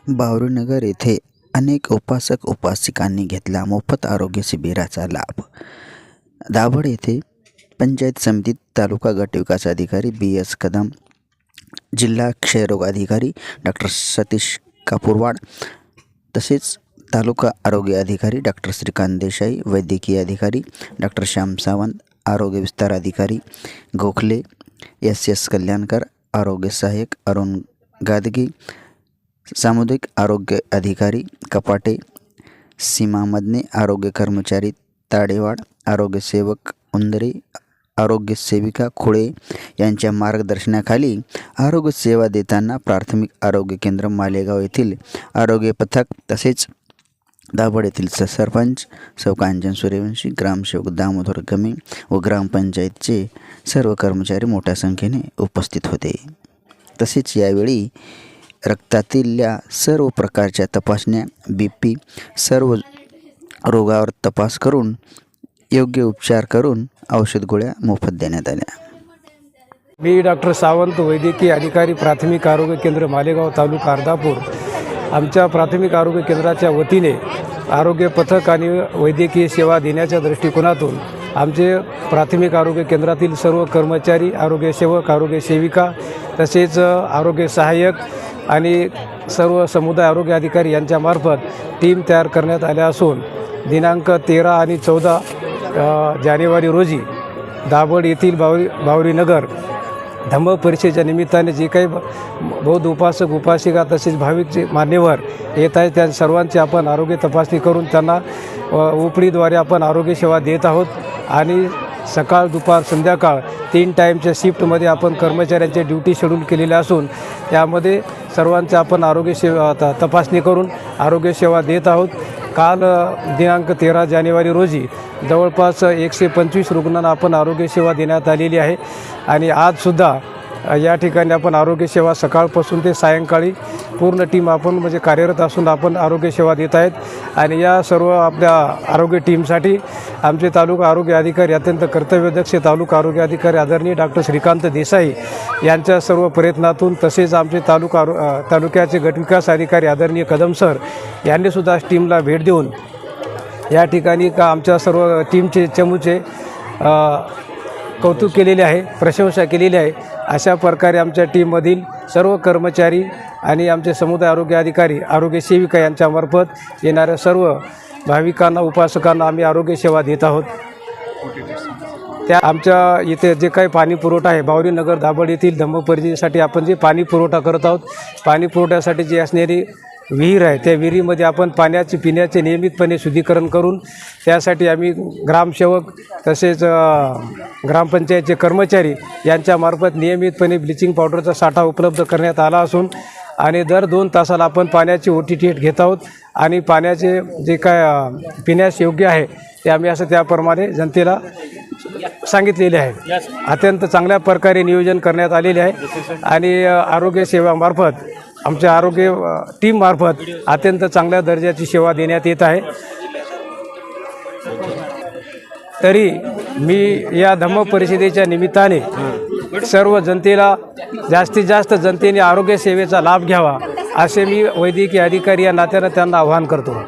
बावरीनगर येथे अनेक उपासक उपासिकांनी घेतला मोफत आरोग्य शिबिराचा लाभ। दाभड येथे पंचायत समितीत तालुका गट विकास अधिकारी BS कदम, जिल्हा क्षयरोग अधिकारी डॉक्टर सतीश कापूरवाड, तसेच तालुका आरोग्य अधिकारी डॉक्टर श्रीकांत देसाई, वैद्यकीय अधिकारी डॉक्टर श्याम सावंत, आरोग्य विस्तार अधिकारी गोखले, SS कल्याणकर, आरोग्य सहाय्यक अरुण गादगी, सामुदायिक आरोग्य अधिकारी कपाटे, सीमा मदने, आरोग्य कर्मचारी ताडेवाड, आरोग्य सेवक उंदरे, आरोग्य सेविका खुळे यांच्या मार्गदर्शनाखाली आरोग्य सेवा देताना प्राथमिक आरोग्य केंद्र मालेगाव येथील आरोग्य पथक तसेच दाभड येथील सरपंच सौ कांचन सूर्यवंशी, ग्रामसेवक दामोदर गमे व ग्रामपंचायतचे सर्व कर्मचारी मोठ्या संख्येने उपस्थित होते। तसेच यावेळी रक्तातील सर्व प्रकारच्या तपासण्या, BP सर्व रोगावर तपास करून योग्य उपचार करून औषध गोळ्या मोफत देण्यात आल्या। मी डॉक्टर सावंत, वैद्यकीय अधिकारी, प्राथमिक आरोग्य केंद्र मालेगाव, तालुका अर्धापूर। आमच्या प्राथमिक आरोग्य केंद्राच्या वतीने आरोग्य पथक आणि वैद्यकीय सेवा देण्याच्या दृष्टिकोनातून आमचे प्राथमिक आरोग्य केंद्रातील सर्व कर्मचारी, आरोग्य सेवक, आरोग्य सेविका तसेच आरोग्य सहाय्यक आणि सर्व समुदाय आरोग्य अधिकारी यांच्यामार्फत टीम तयार करण्यात आल्या असून दिनांक 13 आणि 14 जानेवारी रोजी दाभड येथील बावरीनगर धम्म परिषदेच्या निमित्ताने जे काही बौद्ध उपासक उपासिका तसेच भाविकचे मान्यवर येत आहेत त्या सर्वांची आपण आरोग्य तपासणी करून त्यांना ओपीडीद्वारे आपण आरोग्य सेवा देत आहोत आणि सकाळ दुपार संध्याकाळ 3 टाईमच्या शिफ्टमध्ये आपण कर्मचाऱ्यांचे ड्युटी शेड्यूल केलेले असून त्यामध्ये सर्वांचे आपण आरोग्य सेवा तपासणी करून आरोग्य सेवा देत आहोत। काल दिनांक 13 जानेवारी रोजी जवळपास 125 रुग्णांना आपण आरोग्य सेवा देण्यात आलेली आहे आणि आजसुद्धा या ठिकाणी आपण आरोग्य सेवा सकाळपासून ते सायंकाळी पूर्ण टीम आपण म्हणजे कार्यरत असून आपण आरोग्य सेवा देत आहेत आणि या सर्व आपल्या आरोग्य टीमसाठी आमचे तालुका आरोग्य अधिकारी अत्यंत कर्तव्यदक्ष तालुका आरोग्य अधिकारी आदरणीय डॉक्टर श्रीकांत देसाई यांच्या सर्व प्रयत्नातून तसेच आमचे तालुक्याचे गटविकास अधिकारी आदरणीय कदम सर यांनीसुद्धा टीमला भेट देऊन या ठिकाणी आमच्या सर्व टीमचे चमूचे कौतुक केलेले आहे, प्रशंसा केलेली आहे। अशा प्रकारे आमच्या टीममधील सर्व कर्मचारी आणि आमचे समुदाय आरोग्य अधिकारी, आरोग्य सेविका यांच्यामार्फत येणाऱ्या सर्व भाविकांना उपासकांना आम्ही आरोग्य सेवा देत आहोत। त्या आमच्या इथे जे काही पाणी पुरवठा आहे बावरीनगर दाभड येथील धम्म परिषदेसाठी आपण जे पाणी पुरवठा करत आहोत, पाणी पुरवठ्यासाठी जी असणारी विहीर आहे त्या विहिरीमध्ये आपण पिण्याचे नियमितपणे शुद्धीकरण करून त्यासाठी आम्ही ग्रामसेवक तसेच ग्रामपंचायतचे कर्मचारी यांच्यामार्फत नियमितपणे ब्लिचिंग पावडरचा साठा उपलब्ध करण्यात आला असून आणि दर 2 तासाला आपण पाण्याची OTT घेत आहोत आणि पाण्याचे जे काय पिण्यास योग्य आहे ते आम्ही असं त्याप्रमाणे जनतेला सांगितलेले आहे। अत्यंत चांगल्या प्रकारे नियोजन करण्यात आलेले आहे आणि आरोग्य सेवामार्फत आमच्या आरोग्य टीममार्फत अत्यंत चांगल्या दर्जाची सेवा देण्यात येत आहे। तरी मी या धम्म परिषदेच्या निमित्ताने सर्व जनतेला जास्तीत जास्त जनतेने आरोग्य सेवेचा लाभ घ्यावा असे मी वैद्यकीय अधिकारी या नात्यानं त्यांना आवाहन करतो।